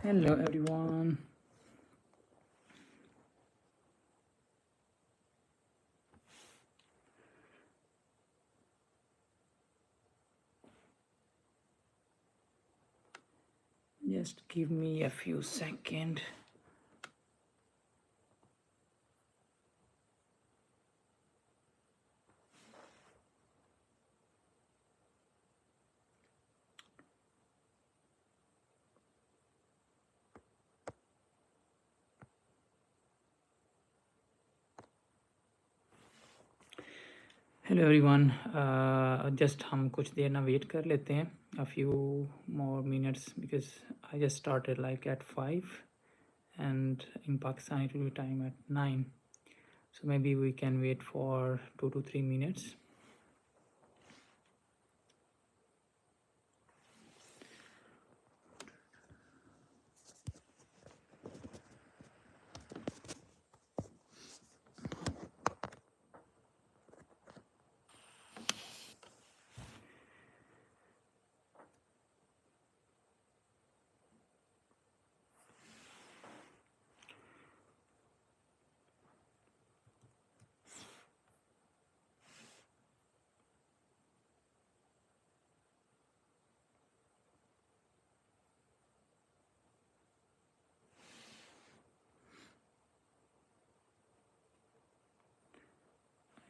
Hello everyone. Just give me a few seconds. Hello everyone. Just हम कुछ देर ना wait कर लेते हैं, a few more minutes, because I just started like at 5 and in Pakistan it will be time at 9. So maybe we can wait for 2 to 3 minutes.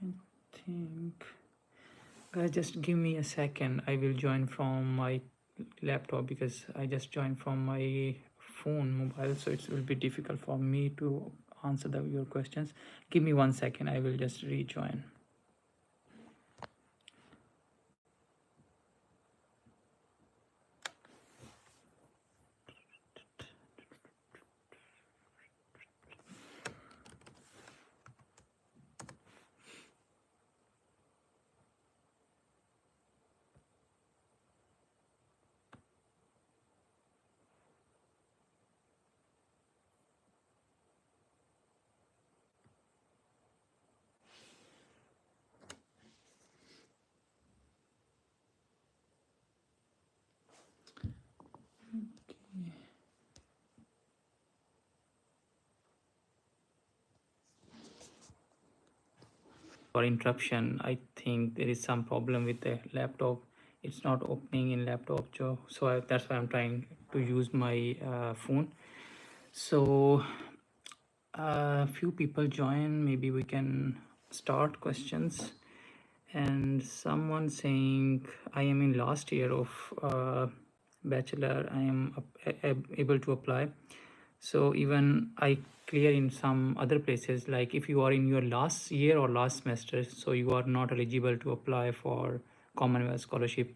I think, guys, just give me a second. I will join from my laptop because I just joined from my phone mobile, so it will be difficult for me to answer your questions. Give me 1 second. I will just rejoin. For interruption, I think there is some problem with the laptop. It's not opening in laptop, so that's why I'm trying to use my phone. So a few people join, maybe we can start questions. And someone saying, I am in last year of bachelor, I am able to apply. So even I clear in some other places, like if you are in your last year or last semester, so you are not eligible to apply for Commonwealth Scholarship.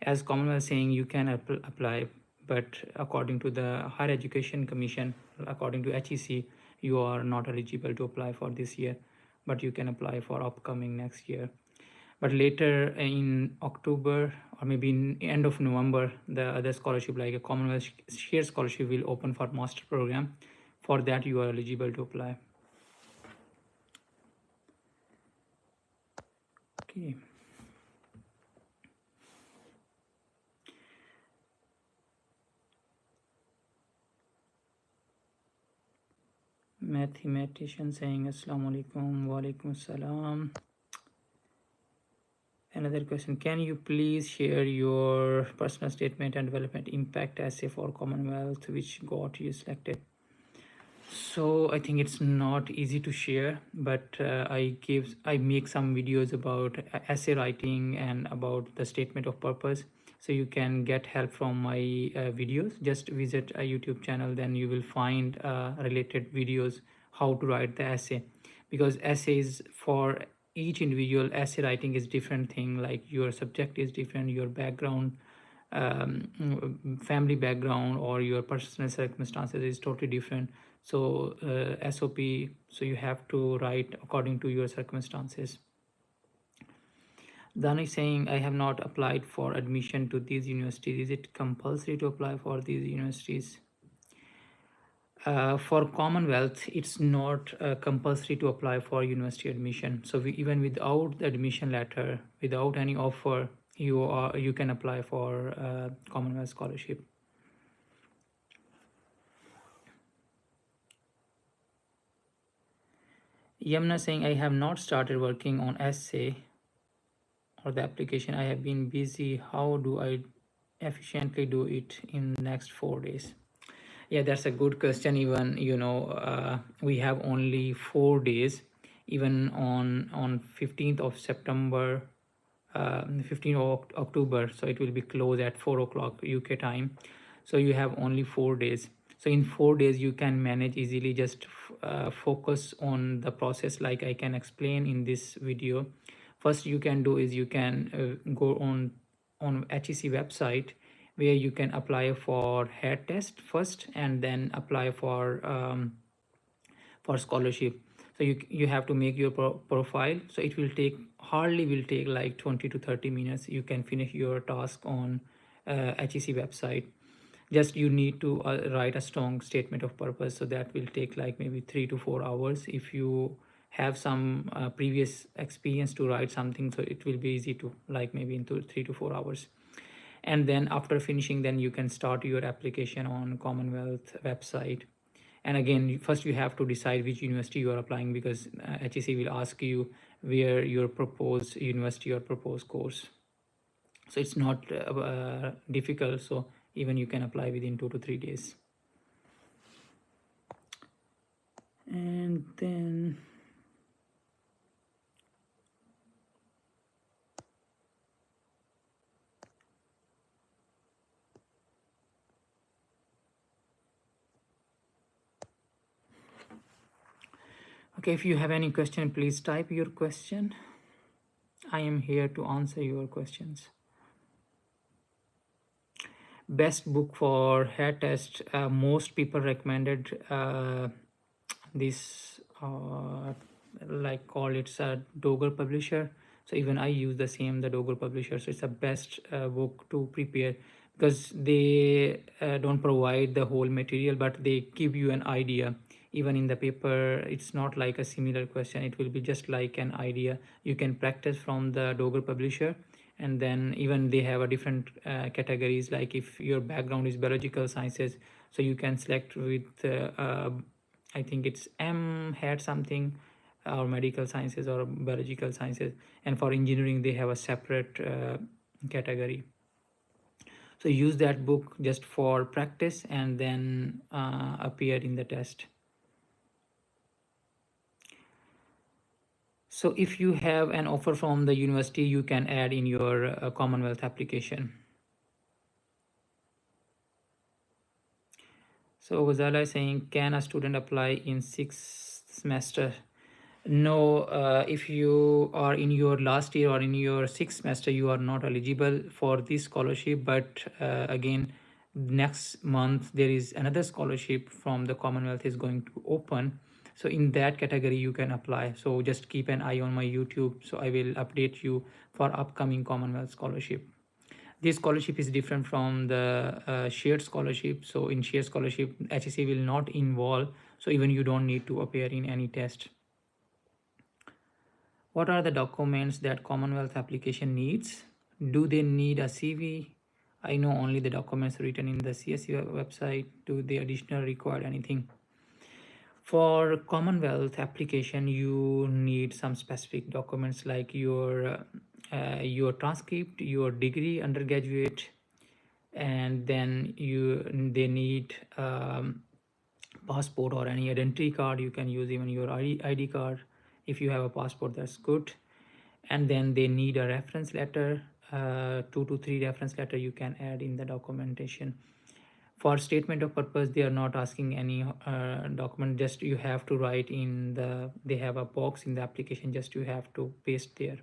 As Commonwealth saying you can apply, but according to the Higher Education Commission, according to HEC, you are not eligible to apply for this year, but you can apply for upcoming next year. But later in October or maybe in end of November, the other scholarship like a Commonwealth Share Scholarship will open for master program. For that you are eligible to apply. Okay. Mathematician saying Assalamu alaikum, wa alaikum assalam. Another question, can you please share your personal statement and development impact essay for Commonwealth which got you selected? So I think it's not easy to share, but I make some videos about essay writing and about the statement of purpose. So you can get help from my videos. Just visit a YouTube channel, then you will find related videos how to write the essay, because essays for each individual essay writing is different thing, like your subject is different, your background, family background or your personal circumstances is totally different. So SOP, so you have to write according to your circumstances. Then is saying, I have not applied for admission to these universities. Is it compulsory to apply for these universities? For Commonwealth, it's not compulsory to apply for university admission. So even without the admission letter, without any offer, you can apply for Commonwealth Scholarship. Yamna saying, I have not started working on essay or the application. I have been busy. How do I efficiently do it in next 4 days? Yeah, that's a good question. Even we have only 4 days. Even on 15th of September, 15th of October, so it will be closed at 4 o'clock UK time. So you have only 4 days. So in 4 days you can manage easily. Just focus on the process like I can explain in this video. First you can do is you can go on HEC website, where you can apply for head test first and then apply for scholarship. So you have to make your profile. So it will take hardly will take like 20 to 30 minutes. You can finish your task on HEC website. Just you need to write a strong statement of purpose. So that will take like maybe 3 to 4 hours. If you have some previous experience to write something, so it will be easy to like maybe into 3 to 4 hours. And then after finishing, then you can start your application on Commonwealth website. And again, first you have to decide which university you are applying, because HEC will ask you where your proposed university or proposed course. So it's not difficult. So even you can apply within 2 to 3 days. And then okay, if you have any question, please type your question. I am here to answer your questions. Best book for hair test, most people recommended this like call it's a Doger publisher. So even I use the same, the Doger publisher. So it's the best book to prepare, because they don't provide the whole material, but they give you an idea. Even in the paper, it's not like a similar question. It will be just like an idea. You can practice from the Doger publisher. And then even they have a different categories. Like if your background is biological sciences, so you can select with I think it's M had something, or medical sciences or biological sciences. And for engineering they have a separate category. So use that book just for practice and then appear in the test. So if you have an offer from the university, you can add in your Commonwealth application. So Ghazala is saying, can a student apply in 6th semester? No, if you are in your last year or in your 6th semester, you are not eligible for this scholarship. But again, next month there is another scholarship from the Commonwealth is going to open. So in that category you can apply. So just keep an eye on my YouTube. So I will update you for upcoming Commonwealth scholarship. This scholarship is different from the shared scholarship. So in shared scholarship, HEC will not involve. So even you don't need to appear in any test. What are the documents that Commonwealth application needs? Do they need a CV? I know only the documents written in the CSE website. Do they additional require anything? For Commonwealth application, you need some specific documents like your transcript, your degree, undergraduate, and then they need passport or any identity card. You can use even your ID card. If you have a passport, that's good. And then they need a reference letter, 2 to 3 reference letter you can add in the documentation. For statement of purpose, they are not asking any document. Just you have to write in the, they have a box in the application, just you have to paste there.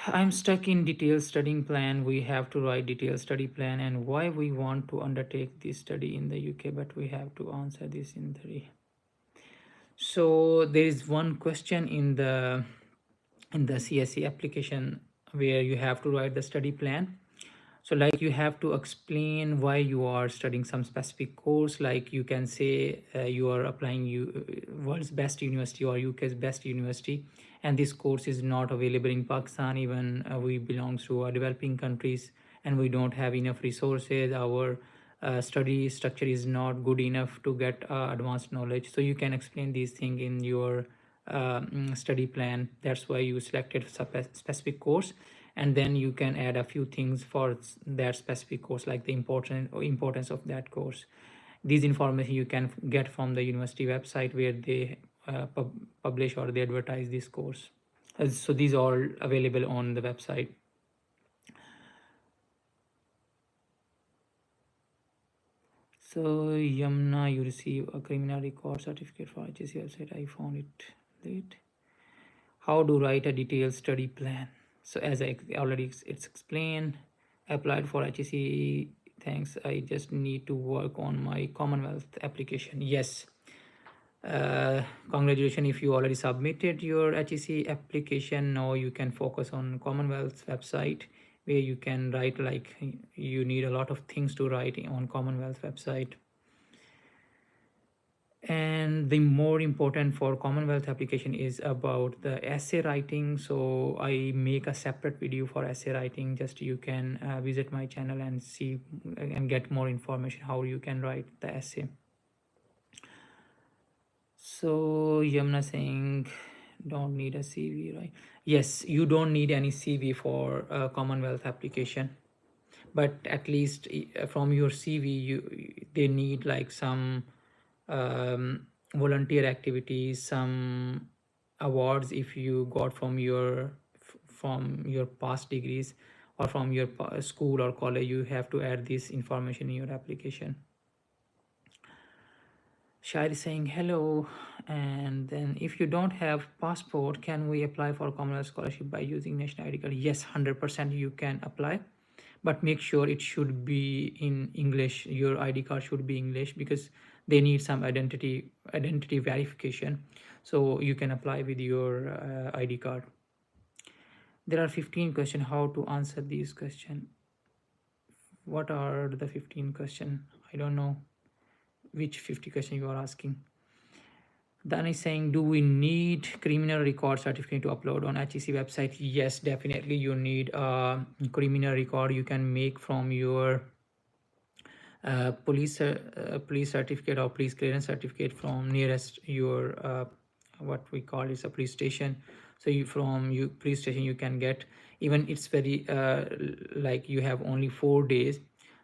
I'm stuck in detailed studying plan. We have to write detailed study plan and why we want to undertake this study in the UK, but we have to answer this in 3. So there is one question in the CSE application where you have to write the study plan. So like you have to explain why you are studying some specific course. Like you can say you are applying world's best university or UK's best university, and this course is not available in Pakistan. Even we belong to developing countries and we don't have enough resources. Our study structure is not good enough to get advanced knowledge. So you can explain these things in your study plan. That's why you selected specific course, and then you can add a few things for that specific course, like the importance of that course. These information you can get from the university website, where they publish or they advertise this course. So these are all available on the website. So Yamna, you receive a criminal record certificate for HEC website. I found it late. How to write a detailed study plan? So as I already it's explained, applied for HEC. Thanks. I just need to work on my Commonwealth application. Yes. Congratulations if you already submitted your HEC application. Now you can focus on Commonwealth website, where you can write, like, you need a lot of things to write on Commonwealth website. And the more important for Commonwealth application is about the essay writing. So I make a separate video for essay writing. Just you can visit my channel and see and get more information how you can write the essay. So Yamna saying don't need a CV, right? Yes, you don't need any CV for a Commonwealth application, but at least from your CV they need like some volunteer activities, some awards if you got from your past degrees, or from your school or college. You have to add this information in your application. Shai is saying hello, and then if you don't have passport, can we apply for Commonwealth Scholarship by using national ID card? Yes, 100% you can apply, but make sure it should be in English. Your ID card should be English, because they need some identity verification. So you can apply with your ID card. There are 15 questions. How to answer these questions? What are the 15 questions? I don't know which 50 questions you are asking. Dan is saying, do we need criminal record certificate to upload on HEC website? Yes, definitely you need a criminal record. You can make from your police certificate or police clearance certificate from nearest your what we call is a police station. So you from you police station you can get, even it's very like you have only 4 days.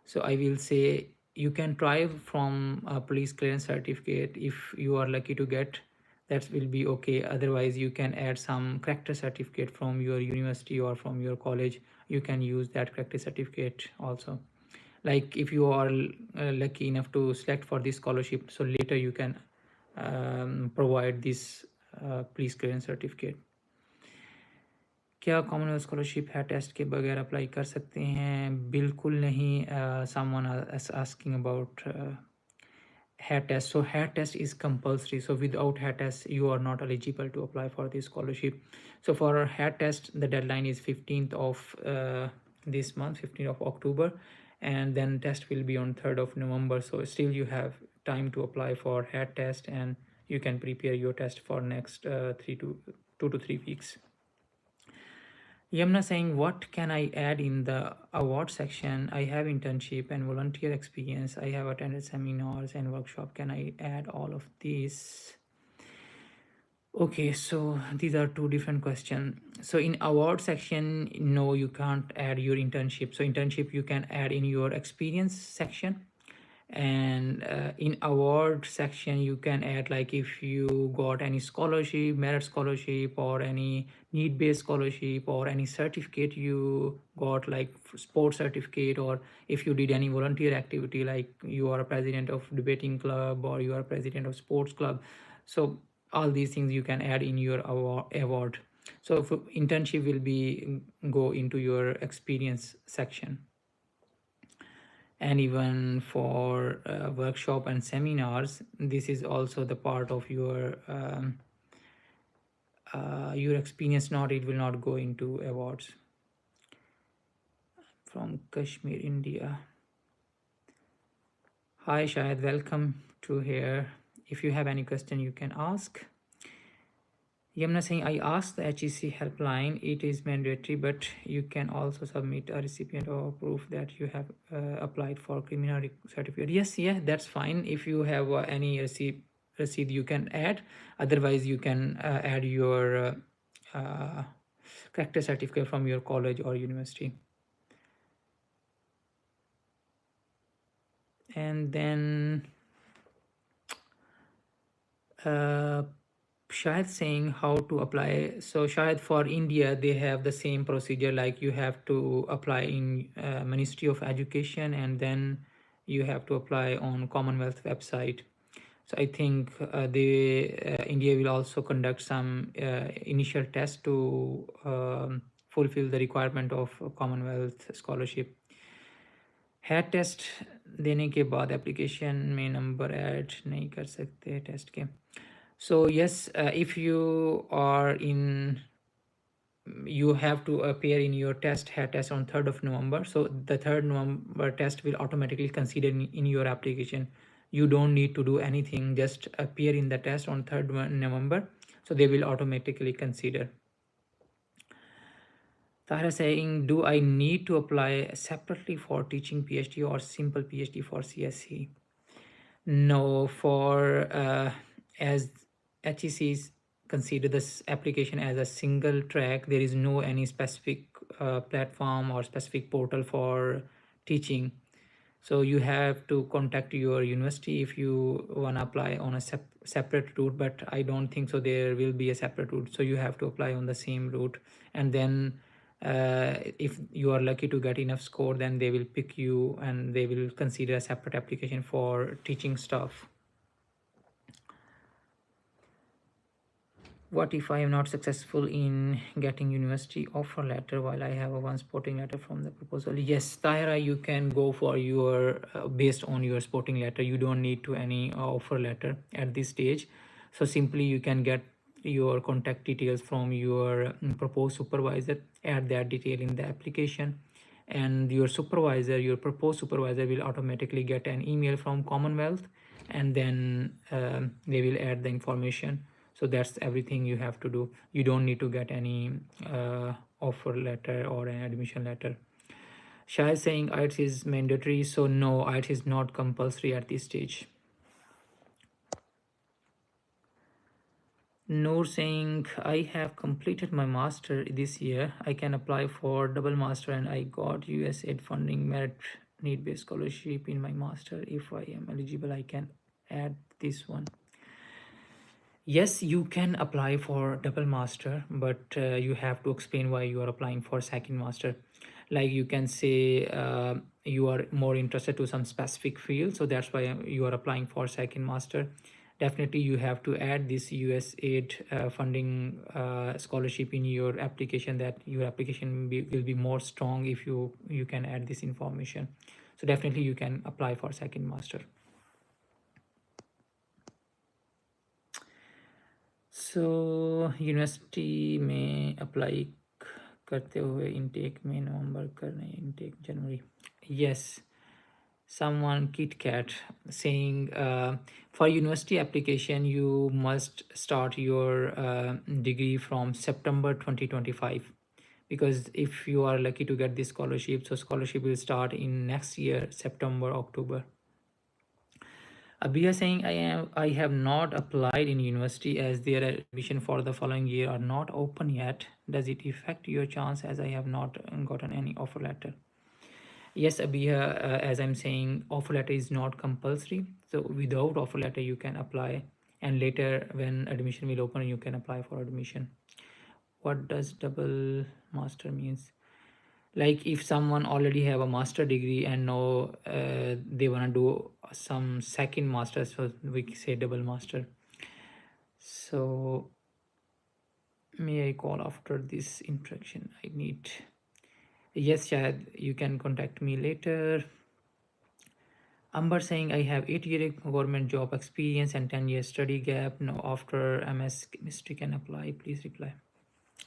So I will say you can try from a police clearance certificate. If you are lucky to get, that will be okay. Otherwise you can add some character certificate from your university or from your college. You can use that character certificate also. Like if you are lucky enough to select for this scholarship, so later you can provide this police clearance certificate. क्या Commonwealth scholarship है test के बगैर apply कर सकते हैं? बिल्कुल नहीं. Someone is asking about HEC test. So HEC test is compulsory. So without HEC test, you are not eligible to apply for this scholarship. So for HEC test, the deadline is 15th of this month, 15th of October, and then test will be on 3rd of November. So still you have time to apply for HEC test, and you can prepare your test for next 2 to 3 weeks. Yamna saying, what can I add in the award section? I have internship and volunteer experience. I have attended seminars and workshop. Can I add all of these? Okay, so these are 2 different questions. So in award section, no, you can't add your internship. So internship you can add in your experience section. And in award section you can add, like if you got any scholarship, merit scholarship, or any need-based scholarship, or any certificate you got, like sports certificate, or if you did any volunteer activity, like you are a president of debating club or you are president of sports club. So all these things you can add in your award. So for internship will be go into your experience section. And even for workshop and seminars, this is also the part of your experience. Not, it will not go into awards. From Kashmir, India. Hi Shahid, welcome to here. If you have any question you can ask. Yamna saying, I asked the HEC helpline, it is mandatory, but you can also submit a recipient or proof that you have applied for criminal certificate. Yes, yeah, that's fine. If you have any receipt, you can add. Otherwise, you can add your character certificate from your college or university. And then Shahid saying how to apply. So Shahid, for India, they have the same procedure, like you have to apply in Ministry of Education, and then you have to apply on Commonwealth website. So I think India will also conduct some initial tests to fulfill the requirement of Commonwealth scholarship. है test देने के बाद application में number add नहीं कर सकते test के. So yes, if you are in, you have to appear in your test on 3rd of November. So the 3rd November test will automatically consider in your application. You don't need to do anything, just appear in the test on 3rd November. So they will automatically consider. Tahra saying, do I need to apply separately for teaching PhD or simple PhD for CSE? No, for as HECs consider this application as a single track, there is no any specific platform or specific portal for teaching. So you have to contact your university if you want to apply on a separate route, but I don't think so there will be a separate route. So you have to apply on the same route, and then if you are lucky to get enough score, then they will pick you and they will consider a separate application for teaching stuff. What if I am not successful in getting university offer letter while I have a one sporting letter from the proposal? Yes, Tahira, you can go for your based on your sporting letter. You don't need to any offer letter at this stage. So simply you can get your contact details from your proposed supervisor, add that detail in the application, and your supervisor, your proposed supervisor, will automatically get an email from Commonwealth, and then they will add the information. So that's everything you have to do. You don't need to get any offer letter or an admission letter. Shah is saying IELTS is mandatory. So no, IELTS is not compulsory at this stage. Noor saying, I have completed my master this year. I can apply for double master and I got USAID funding merit need-based scholarship in my master. If I am eligible, I can add this one. Yes, you can apply for double master, but you have to explain why you are applying for second master. Like you can say you are more interested to some specific field, so that's why you are applying for second master. Definitely you have to add this USAID funding scholarship in your application, that your application will be more strong if you can add this information. So definitely you can apply for second master. So university में apply करते हुए intake में नवंबर करने intake January. Yes, someone KitKat saying for university application you must start your degree from September 2025, because if you are lucky to get this scholarship, so scholarship will start in next year September October. Abhiya saying, I have not applied in university as their admission for the following year are not open yet. Does it affect your chance as I have not gotten any offer letter? Yes, Abhiya, as I'm saying, offer letter is not compulsory. So without offer letter, you can apply, and later when admission will open, you can apply for admission. What does double master means? Like if someone already have a master degree and now they want to do some second master, so we say double master. So may I call after this interaction? I need. Yes, Shahid, you can contact me later. Amber saying, I have 8-year government job experience and 10-year study gap. Now after MS chemistry can apply. Please reply.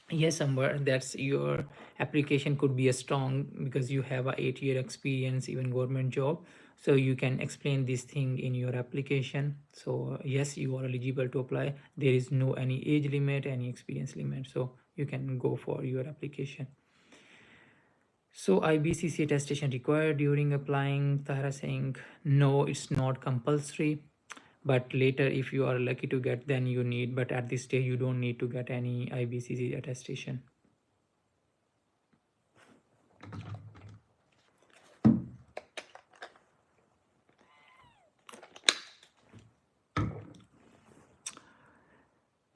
Yes, Amber, that's your application could be a strong because you have a 8-year experience, even government job. So you can explain this thing in your application. So yes, you are eligible to apply. There is no any age limit, any experience limit, so you can go for your application. So IBCC attestation required during applying. Tahra saying no, it's not compulsory, but later if you are lucky to get, then you need, but at this stage you don't need to get any IBCC attestation.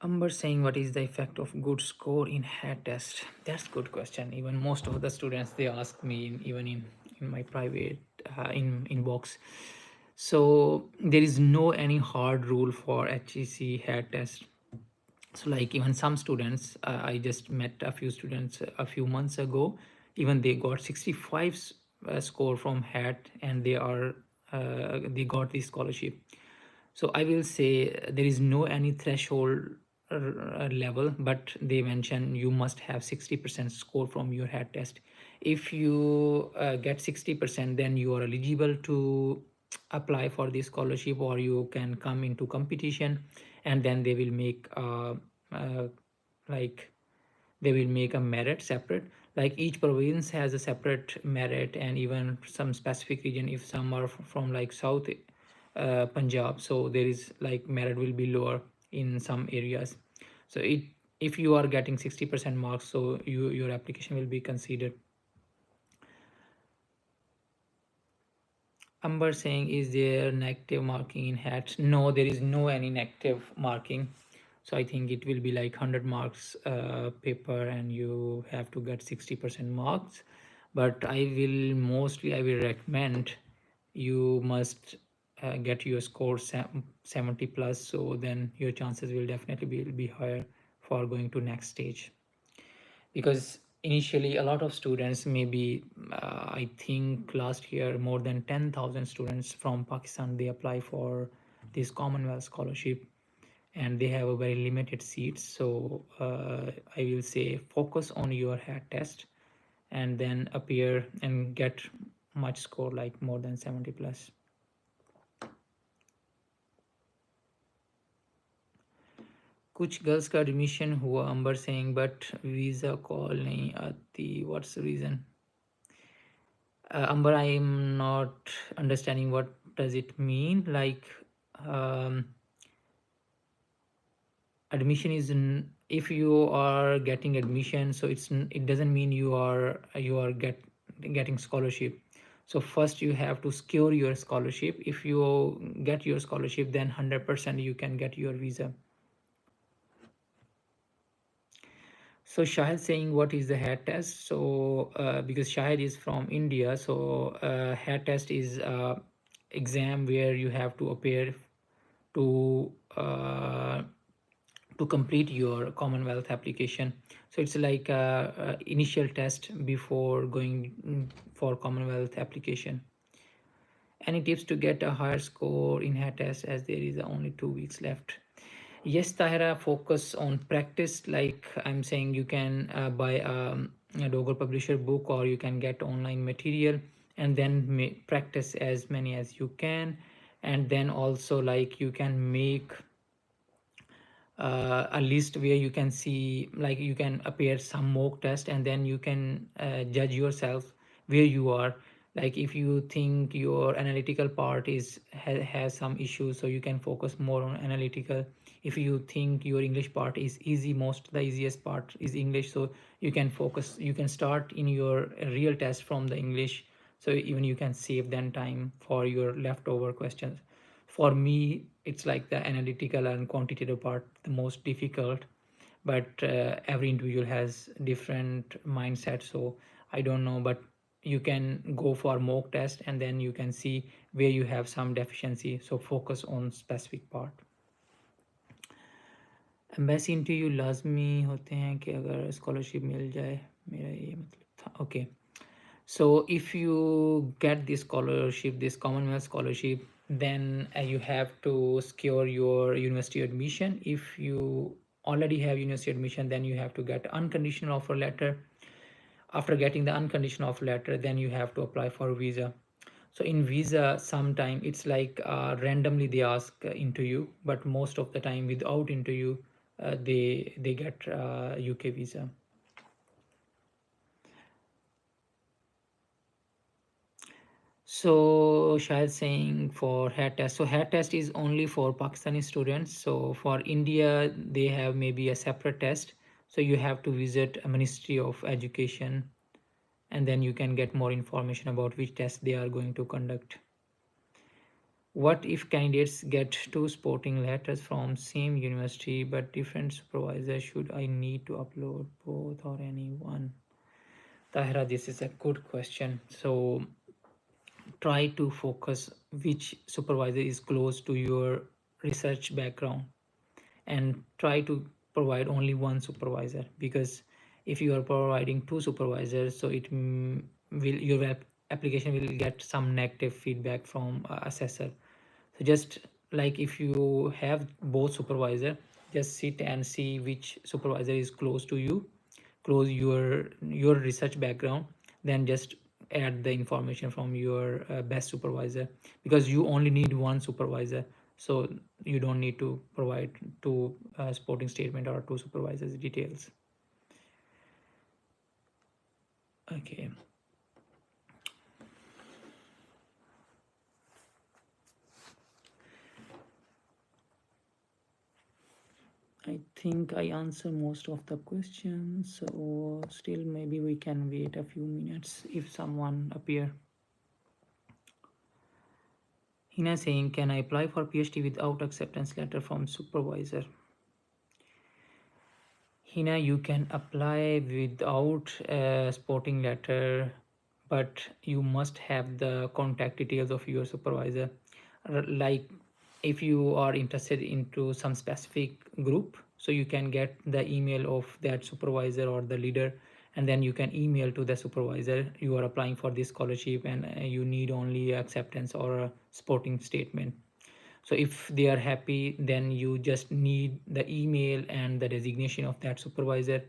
Amber saying, what is the effect of good score in HEC test? That's good question. Even most of the students, they ask me, even in my private in inbox. So there is no any hard rule for HEC HEC test. So like even some students, I just met a few students a few months ago, even they got 65 score from HEC, and they got this scholarship. So I will say there is no any threshold level, but they mention you must have 60% score from your HEC test. If you get 60%, then you are eligible to apply for this scholarship, or you can come into competition, and then they will make uh, like they will make a merit separate. Like each province has a separate merit, and even some specific region, if some are from like south Punjab, so there is like merit will be lower in some areas. So it, if you are getting 60% marks, so your application will be considered. Amber saying, is there negative marking in hats? No, there is no any negative marking. So I think it will be like 100 marks paper, and you have to get 60% marks. But I will recommend you must get your score 70 plus, so then your chances will definitely be higher for going to next stage. Because initially a lot of students, maybe I think last year more than 10,000 students from Pakistan, they apply for this Commonwealth Scholarship, and they have a very limited seats. So I will say focus on your HEC test, and then appear and get much score, like more than 70 plus. कुछ girls का admission हुआ, अंबर saying, but visa call नहीं आती, what's the reason? Amber, I am not understanding what does it mean. Like admission is if you are getting admission, so it doesn't mean you are getting scholarship. So first you have to secure your scholarship. If you get your scholarship, then 100% you can get your visa. So Shahid saying, what is the HEC test? So because Shahid is from India, so HEC test is exam where you have to appear to complete your Commonwealth application. So it's like a initial test before going for Commonwealth application. Any tips to get a higher score in HEC test, as there is only 2 weeks left? Yes, Tahira, focus on practice. Like I'm saying, you can buy a Doger publisher book, or you can get online material, and then practice as many as you can. And then also, like, you can make a list where you can see, like you can appear some mock test, and then you can judge yourself where you are. Like if you think your analytical part has some issues, so you can focus more on analytical. If you think your English part is easy, the easiest part is English, so you can focus, you can start in your real test from the English, so even you can save then time for your leftover questions. For me, it's like the analytical and quantitative part the most difficult, but every individual has different mindset, so I don't know, but you can go for mock test, and then you can see where you have some deficiency, so focus on specific part. Embassy interview लाजमी होते हैं कि अगर scholarship मिल जाए, मेरा ये मतलब था. Okay, so if you get this scholarship, this Commonwealth scholarship, then you have to secure your university admission. If you already have university admission, then you have to get unconditional offer letter. After getting the unconditional offer letter, then you have to apply for visa. So in visa, sometime it's like randomly they ask into you, but most of the time without into you, they get UK visa. So Shahid saying for HEC test. So HEC test is only for Pakistani students. So for India, they have maybe a separate test. So you have to visit a Ministry of Education, and then you can get more information about which test they are going to conduct. What if candidates get two sporting letters from same university but different supervisor? Should I need to upload both or any one? Tahira, this is a good question. So try to focus which supervisor is close to your research background, and try to provide only one supervisor, because if you are providing two supervisors, so it will your application will get some negative feedback from assessor. So just like if you have both supervisor, just sit and see which supervisor is close to you, close your research background, then just add the information from your best supervisor, because you only need one supervisor. So you don't need to provide two sporting statement or two supervisors details. Okay. I think I answer most of the questions, so still maybe we can wait a few minutes if someone appear. Hina saying, can I apply for PhD without acceptance letter from supervisor? Hina, you can apply without a sporting letter, but you must have the contact details of your supervisor. Like if you are interested into some specific group, so you can get the email of that supervisor or the leader, and then you can email to the supervisor, you are applying for this scholarship and you need only acceptance or a sporting statement. So if they are happy, then you just need the email and the designation of that supervisor,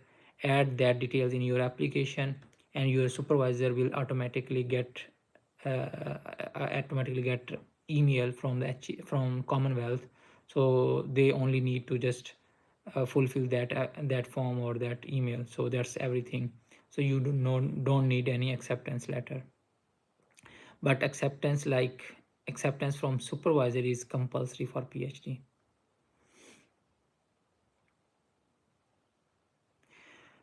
add that details in your application, and your supervisor will automatically get email from from Commonwealth. So they only need to just fulfill that form or that email. So that's everything. So you don't need any acceptance letter, but acceptance from supervisor is compulsory for PhD.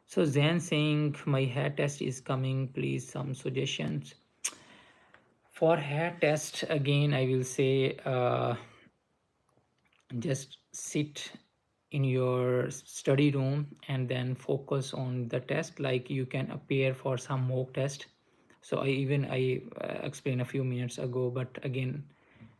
So Zen saying my hair test is coming, please some suggestions. For hair test, again I will say just sit in your study room and then focus on the test. Like you can appear for some mock test. So I explained a few minutes ago, but again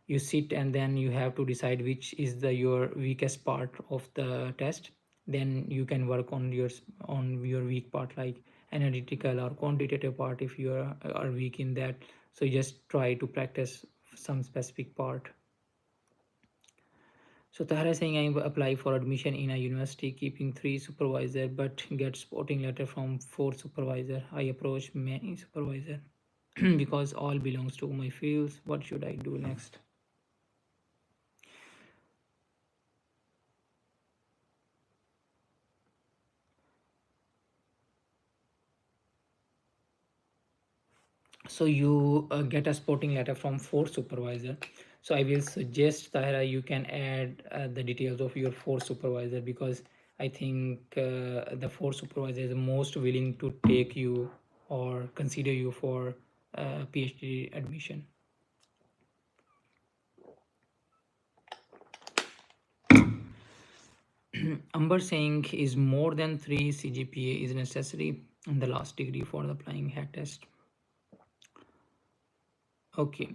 you sit and then you have to decide which is your weakest part of the test. Then you can work on your weak part, like analytical or quantitative part. If you are weak in that, so you just try to practice some specific part. So Tahara is saying I apply for admission in a university keeping 3 supervisor but get sporting letter from 4 supervisor. I approach many supervisor because all belongs to my fields. What should I do next? So you get a sporting letter from 4 supervisor. So I will suggest Tahira you can add the details of your 4 supervisor, because I think the 4 supervisor is most willing to take you or consider you for PhD admission. Amber saying is more than 3 CGPA is necessary in the last degree for applying HEC test. Okay,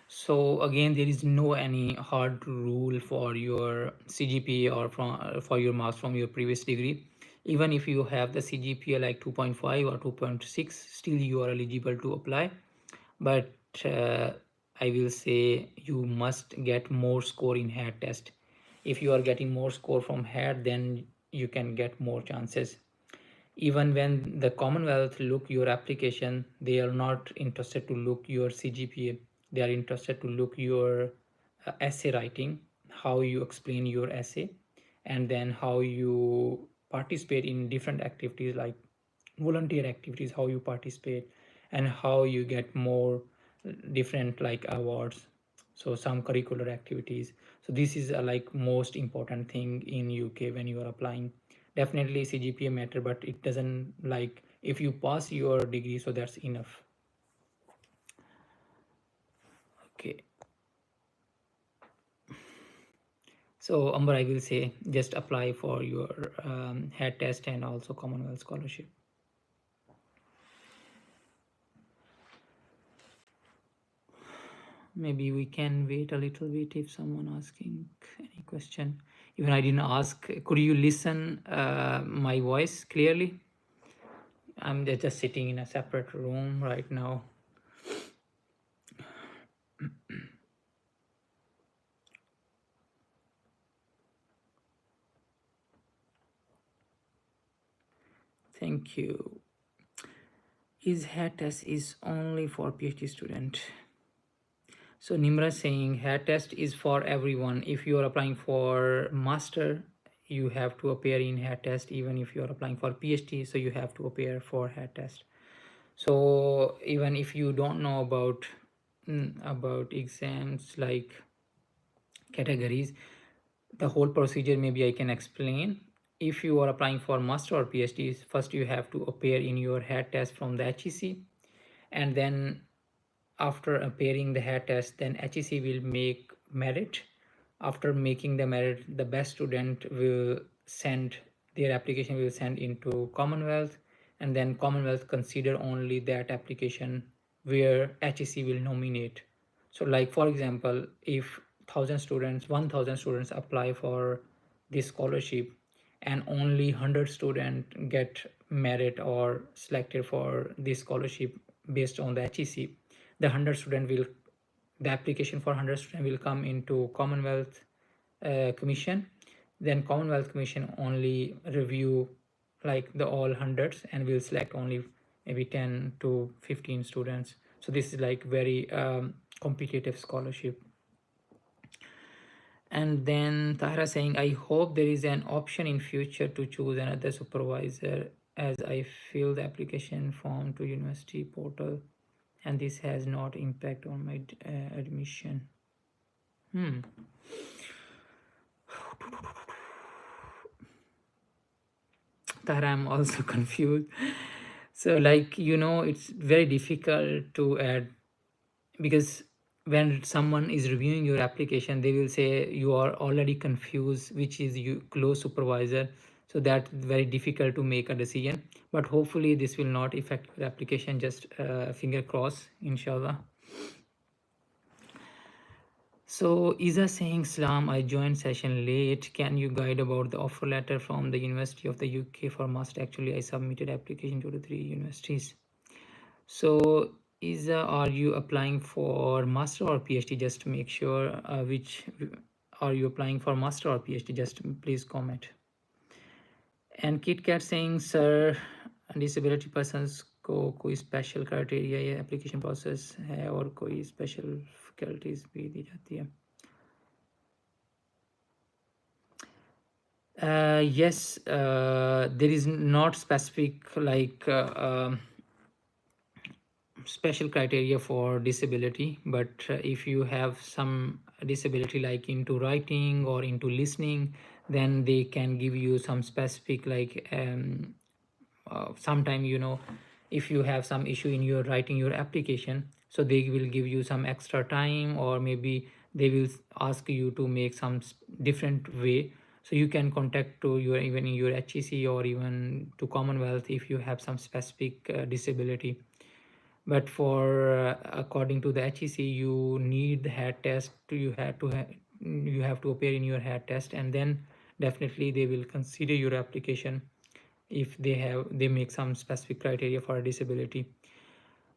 so again there is no any hard rule for your CGPA or for your marks from your previous degree. Even if you have the CGPA like 2.5 or 2.6, still you are eligible to apply. But I will say you must get more score in HEC test. If you are getting more score from HEC, then you can get more chances. Even when the Commonwealth look your application, they are not interested to look your CGPA. they are interested to look your essay writing, how you explain your essay, and then how you participate in different activities like volunteer activities, how you participate, and how you get more different like awards, so some curricular activities. So this is a like most important thing in UK when you are applying. Definitely CGPA matter, but it doesn't like if you pass your degree, so that's enough. Okay, so Amber, I will say just apply for your head test and also Commonwealth Scholarship. Maybe we can wait a little bit if someone asking any question. Even I didn't ask, could you listen my voice clearly? I'm just sitting in a separate room right now. Thank you. His head test is only for PhD student. So Nimra is saying head test is for everyone. If you are applying for master, you have to appear in head test. Even if you are applying for PhD, so you have to appear for head test. So even if you don't know about exams like categories, the whole procedure maybe I can explain. If you are applying for master or PhDs, first you have to appear in your head test from the HEC, and then after appearing the head test, then HEC will make merit. After making the merit, the best student will send their application, will send into Commonwealth, and then Commonwealth consider only that application where HEC will nominate. So like for example, if 1000 students apply for this scholarship and only 100 students get merit or selected for this scholarship based on the HEC, the 100 student will, the application for 100 student will come into Commonwealth Commission. Then Commonwealth Commission only review like the all hundreds and will select only maybe 10 to 15 students. So this is like very competitive scholarship. And then Tahra saying, I hope there is an option in future to choose another supervisor, as I fill the application form to university portal and this has not impact on my admission. That I'm also confused. So like, you know, it's very difficult to add, because when someone is reviewing your application, they will say you are already confused which is you close supervisor. So that's very difficult to make a decision, but hopefully this will not affect your application. Just finger cross, inshallah. So Isa saying, Salam, I joined session late. Can you guide about the offer letter from the University of the UK for master? Actually, I submitted application to the 3 universities. So Isa, are you applying for master or PhD? Just to make sure which are you applying for, master or PhD? Just please comment. And KitKat saying, sir, disability persons को कोई special criteria या application process है और कोई special faculties भी दी जाती है? Yes, there is not specific like special criteria for disability, but if you have some disability like into writing or into listening, then they can give you some specific like sometime, you know, if you have some issue in your writing your application, so they will give you some extra time, or maybe they will ask you to make some different way. So you can contact to your even in your HEC or even to Commonwealth if you have some specific disability. But for according to the HEC, you need the head test. You have to appear in your head test, and then definitely they will consider your application if they make some specific criteria for a disability.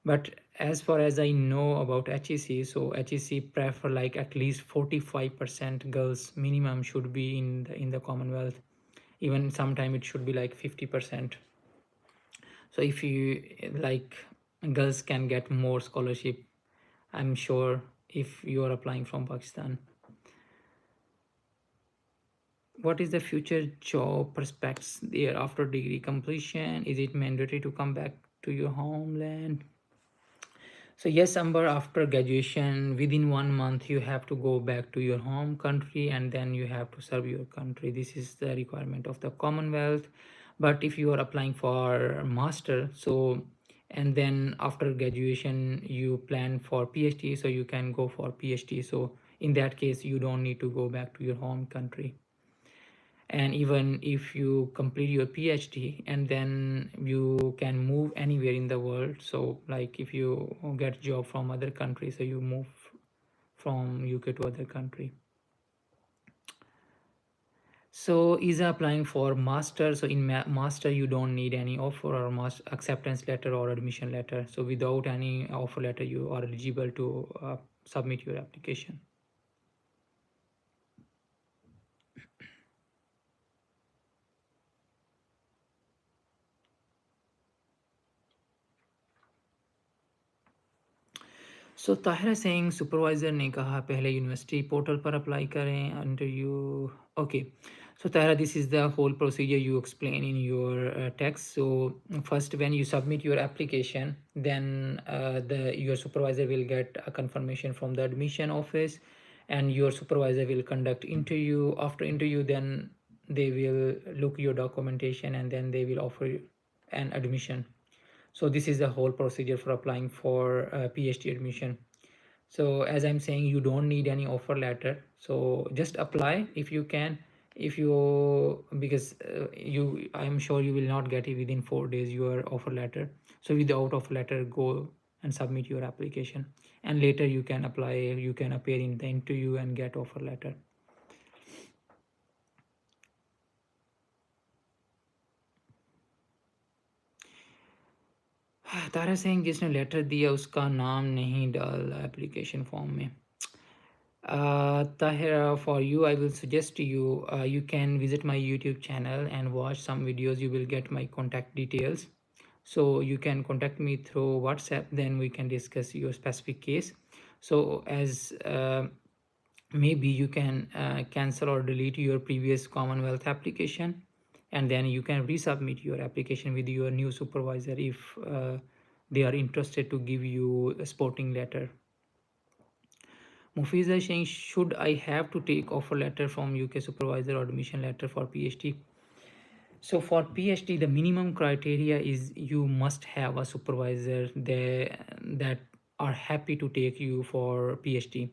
But as far as I know about HEC, so HEC prefer like at least 45% girls minimum should be in the Commonwealth. Even sometime it should be like 50%. So if you like girls can get more scholarship, I'm sure if you are applying from Pakistan. What is the future job prospects there after degree completion? Is it mandatory to come back to your homeland? So yes, Amber, after graduation, within 1 month, you have to go back to your home country and then you have to serve your country. This is the requirement of the Commonwealth. But if you are applying for master, so and then after graduation, you plan for PhD, so you can go for PhD. So in that case, you don't need to go back to your home country. And even if you complete your PhD and then you can move anywhere in the world, so like if you get job from other country, so you move from UK to other country. So is applying for master, so in master you don't need any offer or master acceptance letter or admission letter, so without any offer letter you are eligible to submit your application. So Tahira Singh supervisor ने कहा पहले university portal पर apply करें under you okay so Tahira, this is the whole procedure you explain in your text. So first, when you submit your application, then your supervisor will get a confirmation from the admission office, and your supervisor will conduct interview. After interview, then they will look your documentation and then they will offer you an admission. So this is the whole procedure for applying for PhD admission. So as I'm saying, you don't need any offer letter, so just apply if you can. If you because I'm sure you will not get it within 4 days your offer letter. So without offer letter, go and submit your application, and later you can apply, you can appear in the interview and get offer letter. Tara Singh जिसने letter दिया उसका नाम नहीं डाला application form में. Tahira, for you, I will suggest you, you can visit my YouTube channel and watch some videos. You will get my contact details. So you can contact me through WhatsApp, then we can discuss your specific case. So as maybe you can cancel or delete your previous Commonwealth application, and then you can resubmit your application with your new supervisor if they are interested to give you a sporting letter. Mufiza is saying, should I have to take offer letter from UK supervisor or admission letter for PhD? So for PhD, the minimum criteria is you must have a supervisor that are happy to take you for PhD.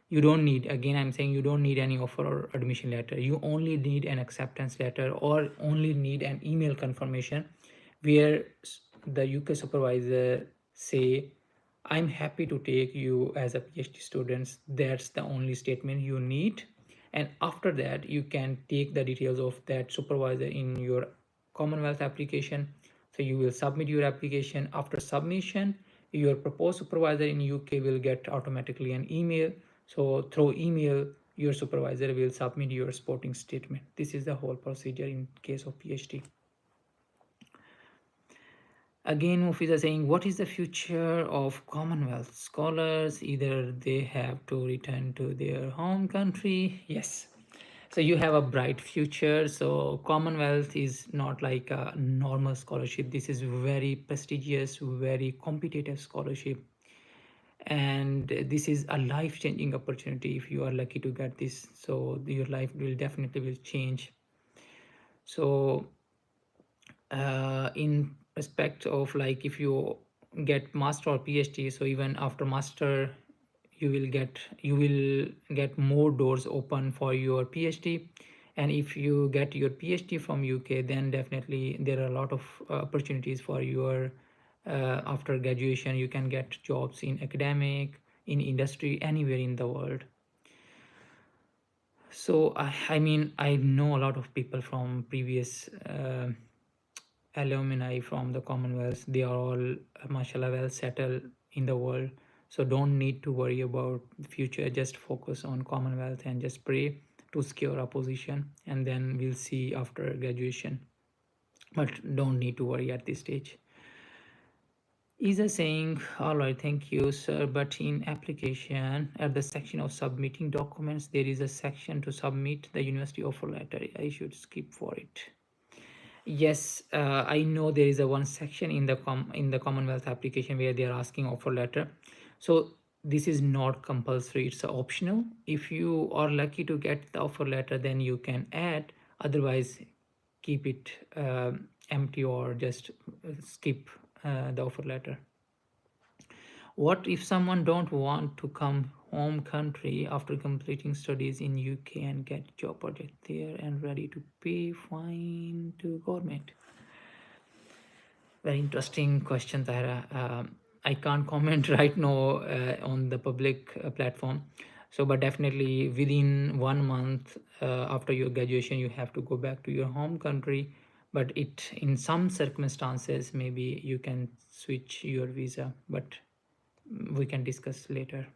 You don't need, again, I'm saying you don't need any offer or admission letter. You only need an acceptance letter or only need an email confirmation where the UK supervisor say, I'm happy to take you as a PhD student. That's the only statement you need. And after that, you can take the details of that supervisor in your Commonwealth application. So you will submit your application. After submission, your proposed supervisor in UK will get automatically an email. So through email, your supervisor will submit your sporting statement. This is the whole procedure in case of PhD. Again, Mufis are saying, what is the future of Commonwealth scholars? Either they have to return to their home country. Yes. So you have a bright future. So Commonwealth is not like a normal scholarship. This is very prestigious, very competitive scholarship. And this is a life-changing opportunity if you are lucky to get this. So your life will definitely change. So in respect of like if you get master or PhD, so even after master you will get more doors open for your PhD. And if you get your PhD from UK, then definitely there are a lot of opportunities for your after graduation. You can get jobs in academic, in industry, anywhere in the world. So I mean, I know a lot of people from previous alumni from the Commonwealth. They are all mashallah well settled in the world, so don't need to worry about the future. Just focus on Commonwealth and just pray to secure a position, and then we'll see after graduation. But don't need to worry at this stage. Is a saying, all right, thank you, sir. But in application, at the section of submitting documents, there is a section to submit the university offer letter. I should skip for it. Yes, I know there is a one section in the Commonwealth application where they are asking offer letter. So this is not compulsory, it's optional. If you are lucky to get the offer letter, then you can add. Otherwise, keep it empty or just skip the offer letter. What if someone don't want to come home country after completing studies in UK and get job project there and ready to pay fine to government? Very interesting question, Tahira. I can't comment right now on the public platform. So, but definitely within 1 month after your graduation, you have to go back to your home country. But it, in some circumstances, maybe you can switch your visa. But we can discuss later.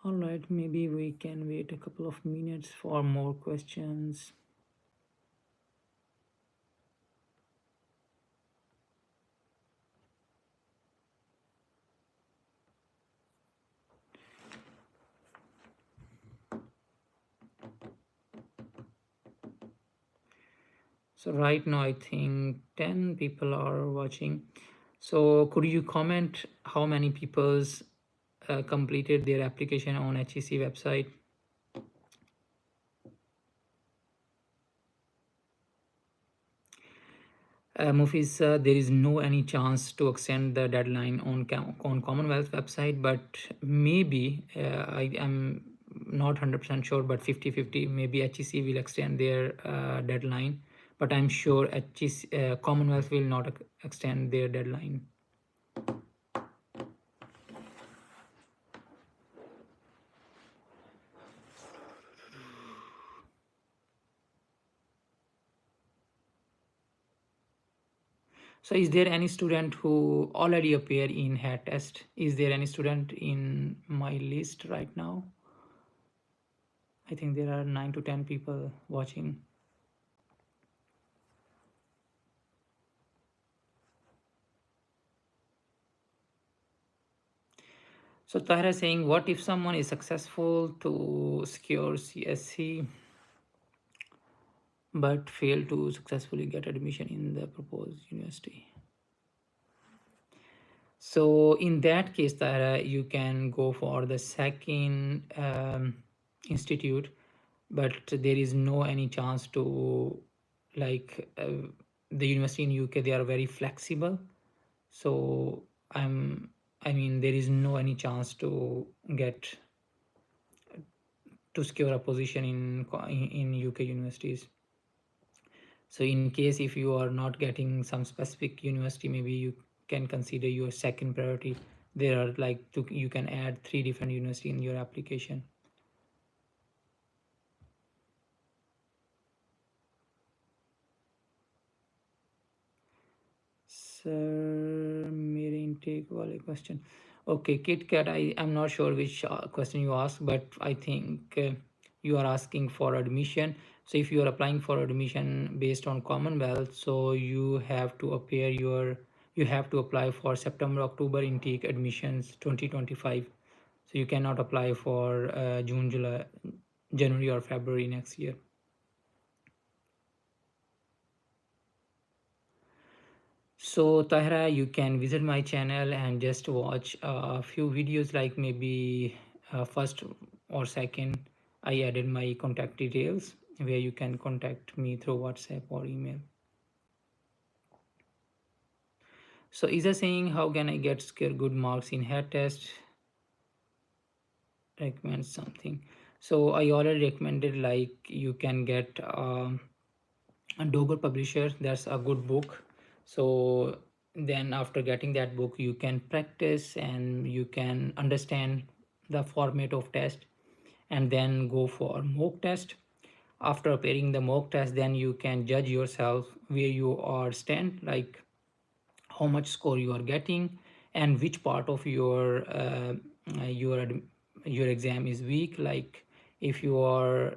All right, maybe we can wait a couple of minutes for more questions. So right now, I think 10 people are watching. So could you comment how many people's completed their application on HEC website? Mufis, there is no any chance to extend the deadline on Commonwealth website, but maybe I am not 100% sure, but 50-50, maybe HEC will extend their deadline, but I'm sure Commonwealth will not extend their deadline. So is there any student who already appeared in HEC test? Is there any student in my list right now? I think there are 9 to 10 people watching. So Tahira is saying, what if someone is successful to secure CSC but fail to successfully get admission in the proposed university? So in that case, Tahira, you can go for the second institute, but there is no any chance to like the university in UK. They are very flexible, so I mean there is no any chance to get to secure a position in UK universities. So in case if you are not getting some specific university, maybe you can consider your second priority. There are like you can add 3 different university in your application. Sir, मेरे intake वाले question. Okay, KitKat, I'm not sure which question you asked, but I think you are asking for admission. So if you are applying for admission based on Commonwealth, so you have to you have to apply for September, October intake admissions 2025. So you cannot apply for June, July, January or February next year. So Tahira, you can visit my channel and just watch a few videos, like maybe first or second I added my contact details where you can contact me through WhatsApp or email. So Isa saying, how can I get secure good marks in head test? Recommend something. So I already recommended, like you can get a Doger publisher. That's a good book. So then after getting that book, you can practice and you can understand the format of test, and then go for mock test. After appearing the mock test, then you can judge yourself where you are stand, like how much score you are getting and which part of your your exam is weak. Like if you are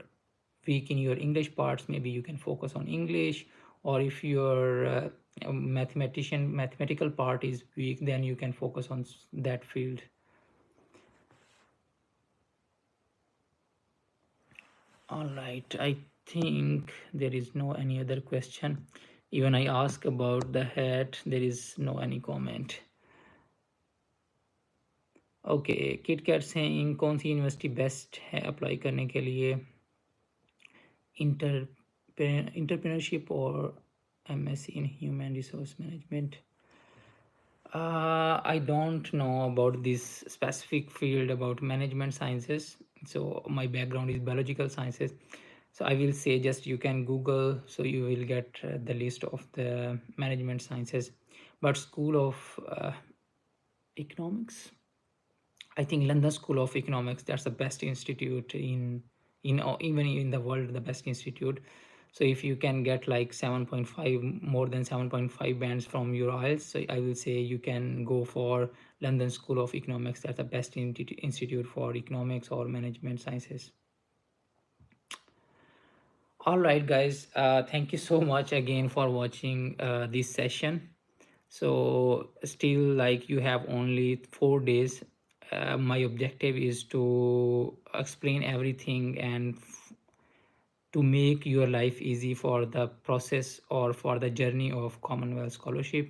weak in your English parts, maybe you can focus on English. Or if your mathematical part is weak, then you can focus on that field. All right, I think there is no any other question. Even I ask about the hat, there is no any comment. Okay, Kit Kat saying कौन सी university best है apply करने के लिए, entrepreneurship और MSc in human resource management? I don't know about this specific field about management sciences. So my background is biological sciences. So I will say just you can Google, so you will get the list of the management sciences. But School of Economics, I think London School of Economics, that's the best institute in even in the world, the best institute. So if you can get like 7.5, more than 7.5 bands from your IELTS, so I will say you can go for London School of Economics. That's the best institute for economics or management sciences. All right, guys, thank you so much again for watching this session. So still, like, you have only 4 days. My objective is to explain everything and to make your life easy for the process or for the journey of Commonwealth Scholarship.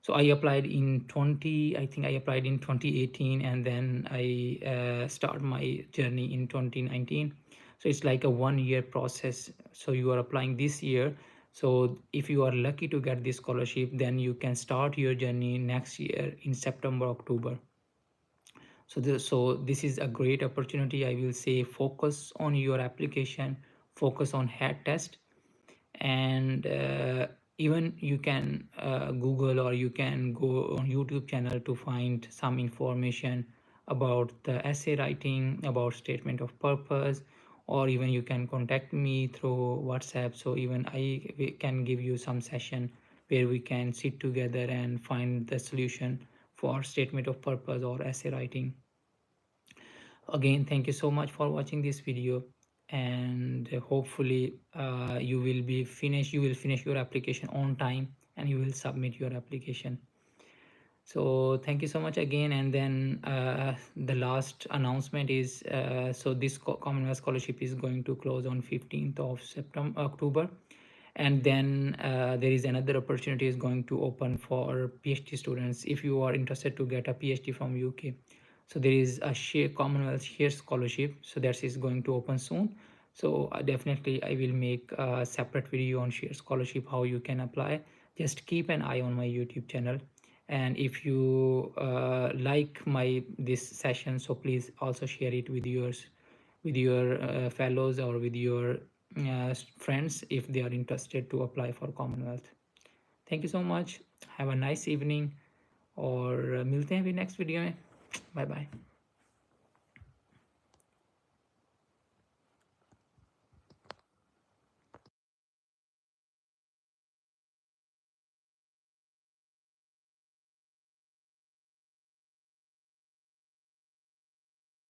So I applied in 2018, and then I start my journey in 2019. So it's like a 1-year process. So you are applying this year. So if you are lucky to get this scholarship, then you can start your journey next year in September, October. So this is a great opportunity. I will say focus on your application, focus on HEC test, and even you can Google, or you can go on YouTube channel to find some information about the essay writing, about statement of purpose, or even you can contact me through WhatsApp. So even I can give you some session where we can sit together and find the solution for statement of purpose or essay writing. Again, thank you so much for watching this video, and hopefully you will finish your application on time, and you will submit your application. So thank you so much again. And then the last announcement is, so this Commonwealth Scholarship is going to close on 15th of October, and then there is another opportunity is going to open for PhD students. If you are interested to get a PhD from UK, so there is a Commonwealth Share Scholarship, so that is going to open soon. So definitely I will make a separate video on Share Scholarship, how you can apply. Just keep an eye on my YouTube channel. And if you like this session, so please also share it with your fellows, or with your friends, if they are interested to apply for Commonwealth. Thank you so much. Have a nice evening, और मिलते हैं अभी next video में. Bye bye.